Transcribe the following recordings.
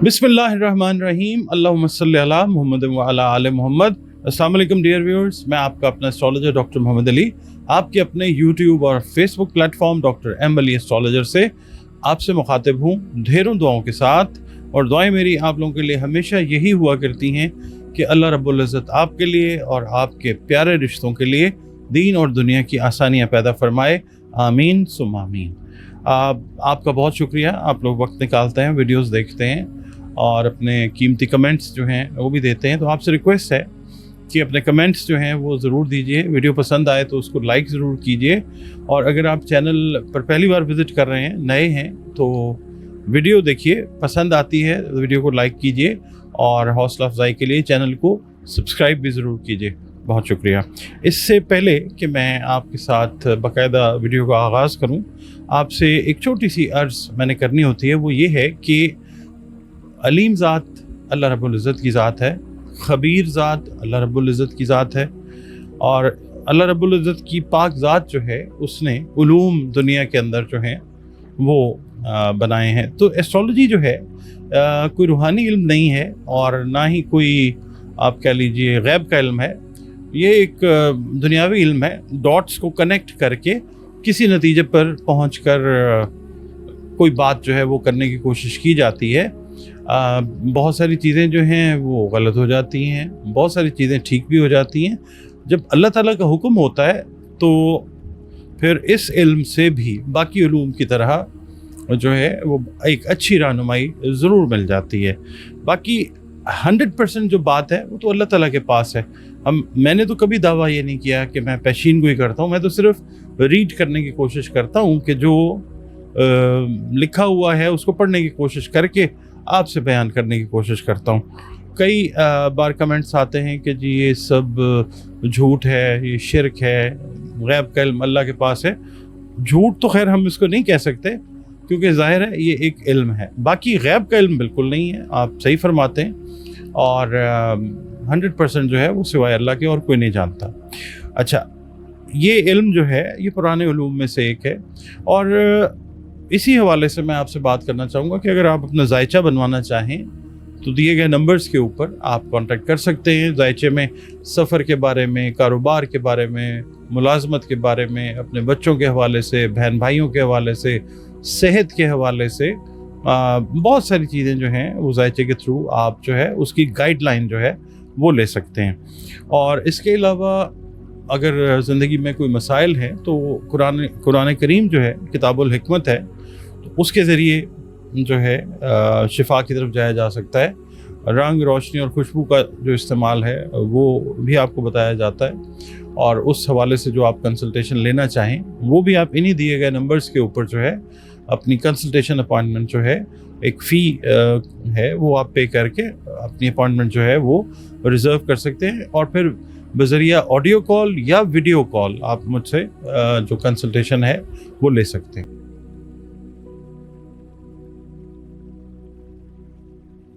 बिस्मिल्लाहिर्रहमानिर्रहीम अल्लाहुम्मा सल्लि अला मुहम्मद व अला आले मुहम्मद। अस्सलाम वालेकुम डियर व्यूअर्स, मैं आपका अपना एस्ट्रोलॉजर डॉक्टर मोहम्मद अली आपके अपने यूट्यूब और Facebook platform doctor M Ali astrologer से आपसे मुखातिब हूँ ढेरों दुआओं के साथ। और दुआएं मेरी आप लोगों के लिए हमेशा यही हुआ करती हैं कि अल्लाह रब्बुल इज़्ज़त आपके लिए और आपके प्यारे रिश्तों के लिए दीन और दुनिया की आसानियाँ पैदा फरमाए, आमीन सुम्मा आमीन। आपका बहुत शुक्रिया, आप लोग वक्त निकालते हैं, वीडियोस देखते हैं और अपने कीमती कमेंट्स जो हैं वो भी देते हैं। तो आपसे रिक्वेस्ट है कि अपने कमेंट्स जो हैं वो ज़रूर दीजिए, वीडियो पसंद आए तो उसको लाइक ज़रूर कीजिए। और अगर आप चैनल पर पहली बार विज़िट कर रहे हैं, नए हैं, तो वीडियो देखिए, पसंद आती है तो वीडियो को लाइक कीजिए और हौसला अफजाई के लिए चैनल को सब्सक्राइब भी ज़रूर कीजिए। बहुत शुक्रिया। इससे पहले कि मैं आपके साथ बाकायदा वीडियो का आगाज़ करूं, आपसे एक छोटी सी अर्ज़ मैंने करनी होती है, वो ये है कि अलीम ज़ात अल्लाह रब्बुल इज़्ज़त की ज़ात है, ख़बीर ज़ात अल्लाह रब्बुल इज़्ज़त की ज़ात है और अल्लाह रब्बुल इज़्ज़त की पाक ज़ात जो है उसने उलूम दुनिया के अंदर जो हैं वो बनाए हैं। तो एस्ट्रोलॉजी जो है कोई रूहानी इल्म नहीं है और ना ही कोई आप कह लीजिए गैब का इल्म है। ये एक दुनियावी इल्म है, डॉट्स को कनेक्ट करके किसी नतीजे पर पहुंचकर कोई बात जो है वो करने की कोशिश की जाती है। बहुत सारी चीज़ें जो हैं वो गलत हो जाती हैं, बहुत सारी चीज़ें ठीक भी हो जाती हैं। जब अल्लाह ताला का हुक्म होता है तो फिर इस इल्म से भी बाकी उलूम की तरह जो है वो एक अच्छी रहनुमाई ज़रूर मिल जाती है। बाकी 100% जो बात है वो तो अल्लाह ताला के पास है। मैंने तो कभी दावा ये नहीं किया कि मैं पेशीन गोई करता हूँ, मैं तो सिर्फ रीड करने की कोशिश करता हूँ कि जो लिखा हुआ है उसको पढ़ने की कोशिश करके आपसे बयान करने की कोशिश करता हूँ। कई बार कमेंट्स आते हैं कि जी ये सब झूठ है, ये शिरक है, गैब का इल्म अल्लाह के पास है। झूठ तो खैर हम इसको नहीं कह सकते क्योंकि ज़ाहिर है ये एक इल्म है। बाकी गैब का इल्म बिल्कुल नहीं है, आप सही फरमाते हैं और 100% जो है वो सिवाय अल्लाह के और कोई नहीं जानता। अच्छा, ये इल्म जो है ये पुराने उलूम में से एक है और इसी हवाले से मैं आपसे बात करना चाहूँगा कि अगर आप अपना जायचा बनवाना चाहें तो दिए गए नंबर्स के ऊपर आप कांटेक्ट कर सकते हैं। जायचे में सफ़र के बारे में, कारोबार के बारे में, मुलाजमत के बारे में, अपने बच्चों के हवाले से, बहन भाइयों के हवाले से, सेहत के हवाले से बहुत सारी चीज़ें जो हैं वो जायचे के थ्रू आप जो है उसकी गाइडलाइन जो है वो ले सकते हैं। और इसके अलावा अगर ज़िंदगी में कोई मसाइल हैं तो कुरान करीम जो है किताबुल हिकमत है, तो उसके ज़रिए जो है शिफा की तरफ जाया जा सकता है। रंग, रोशनी और खुशबू का जो इस्तेमाल है वो भी आपको बताया जाता है और उस हवाले से जो आप कंसल्टेशन लेना चाहें वो भी आप इन्हीं दिए गए नंबर्स के ऊपर जो है अपनी कंसल्टेशन अपॉइंटमेंट जो है एक फ़ी है वो आप पे करके अपनी अपॉइंटमेंट जो है वो रिज़र्व कर सकते हैं और फिर बज़रिया ऑडियो कॉल या वीडियो कॉल आप मुझसे जो कंसल्टेशन है वो ले सकते हैं।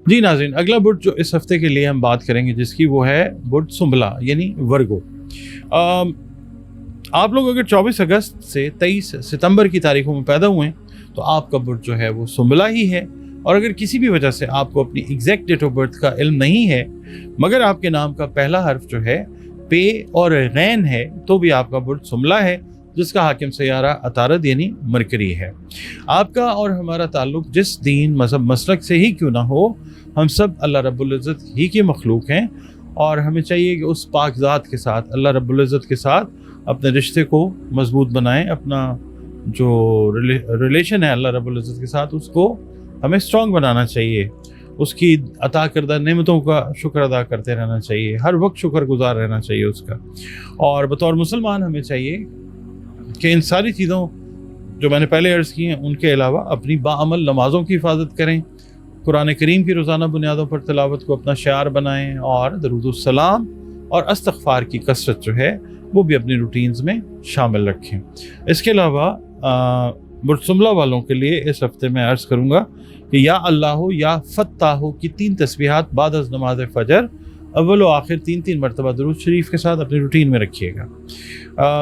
जी नाज़रीन, अगला बुध जो इस हफ्ते के लिए हम बात करेंगे जिसकी वो है बुध सुंबला यानी वर्गो। आप लोग अगर 24 अगस्त से 23 सितंबर की तारीखों में पैदा हुए हैं तो आपका बुध जो है वो सुंबला ही है। और अगर किसी भी वजह से आपको अपनी एग्जैक्ट डेट ऑफ बर्थ का इल्म नहीं है मगर आपके नाम का पहला हर्फ जो है पे और गैन है तो भी आपका बुध सुंबला है, जिसका हाकिम सयारा अतारद यानी मरकरी है। आपका और हमारा ताल्लुक जिस दीन, मजहब, मसलक से ही क्यों ना हो, हम सब अल्लाह रब्बुल इज़्ज़त ही के मखलूक हैं और हमें चाहिए कि उस पाक ज़ात के साथ, अल्लाह रब्बुल इज़्ज़त के साथ अपने रिश्ते को मजबूत बनाएं। अपना जो रिलेशन है अल्लाह रब्बुल इज़्ज़त के साथ उसको हमें स्ट्रॉन्ग बनाना चाहिए। उसकी अता करदा नेमतों का शुक्र अदा करते रहना चाहिए, हर वक्त शुक्रगुजार रहना चाहिए उसका। और बतौर मुसलमान हमें चाहिए कि इन सारी चीज़ों जो मैंने पहले अर्ज़ की हैं उनके अलावा अपनी बाअमल नमाज़ों की हिफाजत करें, कुरान करीम की रोज़ाना बुनियादों पर तिलावत को अपना शिआर बनाएं और दरूद सलाम और इस्तग़फ़ार की कसरत जो है वो भी अपनी रूटीन्स में शामिल रखें। इसके अलावा बुध सुंबला वालों के लिए इस हफ्ते मैं अर्ज़ करूँगा कि या अल्लाह या फ़त्ताह की 3 तस्बीहात बाद अज़ नमाज फ़जर अव्वल व आखिर 3-3 मरतबा दरूद शरीफ के साथ अपनी रूटीन में रखिएगा।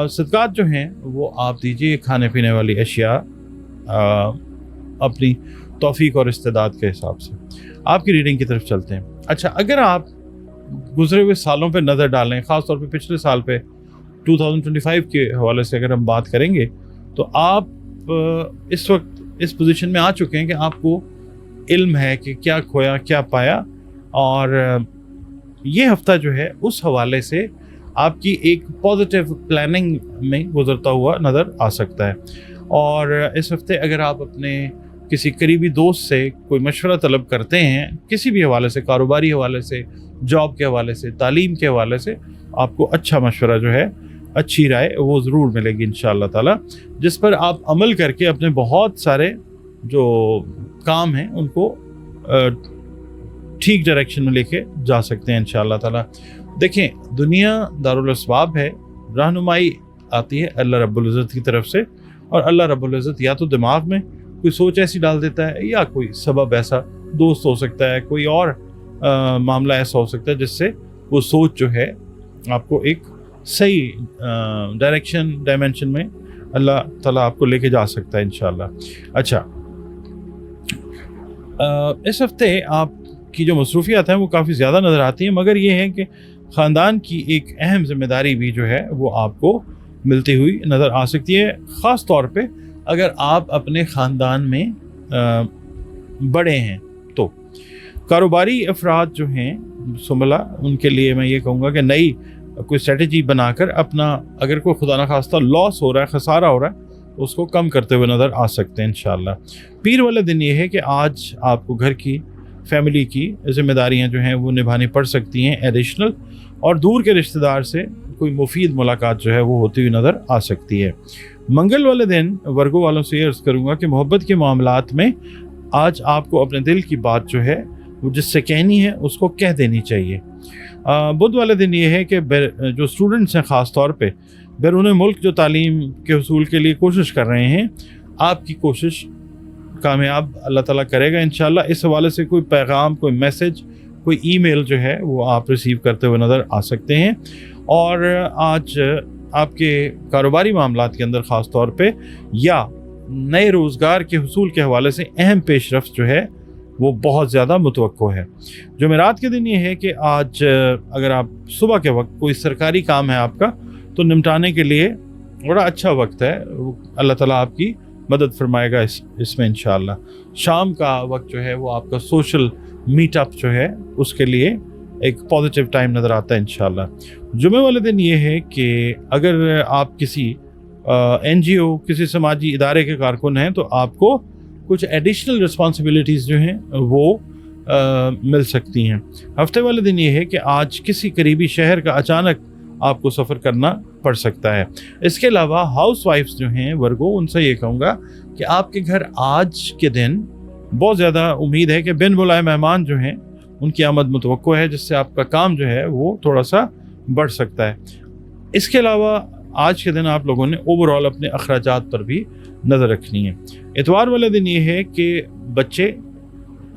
सदक़ात जो हैं वो आप दीजिए, खाने पीने वाली अशिया अपनी तौफीक और इस्तेदाद के हिसाब से। आपकी रीडिंग की तरफ चलते हैं। अच्छा, अगर आप गुजरे हुए सालों पे नज़र डालें, ख़ास तौर पे पिछले साल पे 2025 के हवाले से अगर हम बात करेंगे, तो आप इस वक्त इस पोजीशन में आ चुके हैं कि आपको इल्म है कि क्या खोया क्या पाया, और ये हफ्ता जो है उस हवाले से आपकी एक पॉजिटिव प्लानिंग में गुजरता हुआ नज़र आ सकता है। और इस हफ्ते अगर आप अपने किसी करीबी दोस्त से कोई मशवरा तलब करते हैं, किसी भी हवाले से, कारोबारी हवाले से, जॉब के हवाले से, तालीम के हवाले से, आपको अच्छा मशवरा जो है, अच्छी राय वो ज़रूर मिलेगी इंशाअल्लाह ताला, जिस पर आप अमल करके अपने बहुत सारे जो काम हैं उनको ठीक डायरेक्शन में लेके जा सकते हैं इंशाअल्लाह ताला। देखें, दुनिया दारुल अस्बाब है, रहनुमाई आती है अल्लाह रब्बुल इज़्ज़त की तरफ से, और अल्लाह रब्बुल इज़्ज़त या तो दिमाग में कोई सोच ऐसी डाल देता है, या कोई सबब ऐसा, दोस्त हो सकता है, कोई और मामला ऐसा हो सकता है जिससे वो सोच जो है आपको एक सही डायमेंशन में अल्लाह ताला आपको लेके जा सकता है इंशाअल्लाह। अच्छा, इस हफ्ते आपकी जो मसरूफियात हैं वो काफ़ी ज़्यादा नज़र आती हैं, मगर ये है कि ख़ानदान की एक अहम ज़िम्मेदारी भी जो है वो आपको मिलती हुई नज़र आ सकती है, ख़ास तौर पे अगर आप अपने ख़ानदान में बड़े हैं। तो कारोबारी अफराद जो हैं सुमला, उनके लिए मैं ये कहूँगा कि नई कोई स्ट्रेटजी बनाकर अपना, अगर कोई खुदा न खास्ता लॉस हो रहा है, खसारा हो रहा है, उसको कम करते हुए नज़र आ सकते हैं इंशाअल्लाह। पीर वाला दिन ये है कि आज आपको घर की, फैमिली की ज़िम्मेदारियाँ जो हैं वो निभानी पड़ सकती हैं एडिशनल, और दूर के रिश्तेदार से कोई मुफीद मुलाकात जो है वो होती हुई नज़र आ सकती है। मंगल वाले दिन वर्गो वालों से ये अर्ज़ करूँगा कि मोहब्बत के मामलात में आज आपको अपने दिल की बात जो है वो जिससे कहनी है उसको कह देनी चाहिए। बुध वाले दिन ये है कि जो स्टूडेंट्स हैं ख़ास तौर पे बैरून मुल्क जो तालीम के हुसूल के लिए कोशिश कर रहे हैं, आपकी कोशिश कामयाब अल्लाह ताला करेगा इंशाअल्लाह। इस हवाले से कोई पैगाम, कोई मैसेज, कोई ईमेल जो है वो आप रिसीव करते हुए नज़र आ सकते हैं। और आज आपके कारोबारी मामलात के अंदर ख़ास तौर पे या नए रोज़गार के हुसूल के हवाले से अहम पेशरफ्त जो है वो बहुत ज़्यादा मुतवक्को है। जुमेरात के दिन ये है कि आज अगर आप सुबह के वक्त कोई सरकारी काम है आपका, तो निपटाने के लिए बड़ा अच्छा वक्त है, अल्लाह ताला आपकी मदद फरमाएगा इसमें इंशाअल्लाह। शाम का वक्त जो है वो आपका सोशल मीटअप जो है उसके लिए एक पॉजिटिव टाइम नज़र आता है इंशाअल्लाह। जुमे वाले दिन ये है कि अगर आप किसी NGO, किसी समाजी इदारे के कारकुन हैं, तो आपको कुछ एडिशनल रिस्पॉन्सिबिलिटीज़ जो हैं वो मिल सकती हैं। हफ्ते वाले दिन ये है कि आज किसी करीबी शहर का अचानक आपको सफ़र करना पड़ सकता है। इसके अलावा हाउस वाइफ्स जो हैं वर्गो, उनसे ये कहूँगा कि आपके घर आज के दिन बहुत ज़्यादा उम्मीद है कि बिन बुलाए मेहमान जो हैं उनकी आमद मुतवक्को है, जिससे आपका काम जो है वो थोड़ा सा बढ़ सकता है। इसके अलावा आज के दिन आप लोगों ने ओवरऑल अपने अखराजात पर भी नज़र रखनी है। इतवार वाले दिन ये है कि बच्चे,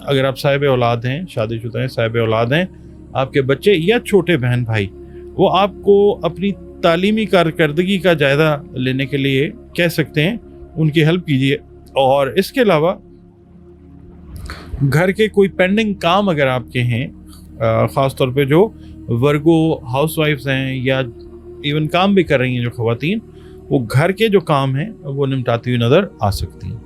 अगर आप साहिब औलाद हैं, शादीशुदा हैं, साहिब औलाद हैं, आपके बच्चे या छोटे बहन भाई, वो आपको अपनी तालीमी कारकर्दगी का जायज़ा लेने के लिए कह सकते हैं, उनकी हेल्प कीजिए। और इसके अलावा घर के कोई पेंडिंग काम अगर आपके हैं, ख़ास तौर पे जो वर्गो हाउसवाइफ्स हैं या इवन काम भी कर रही हैं जो ख़वातीन, वो घर के जो काम हैं वो निपटाती हुई नज़र आ सकती हैं।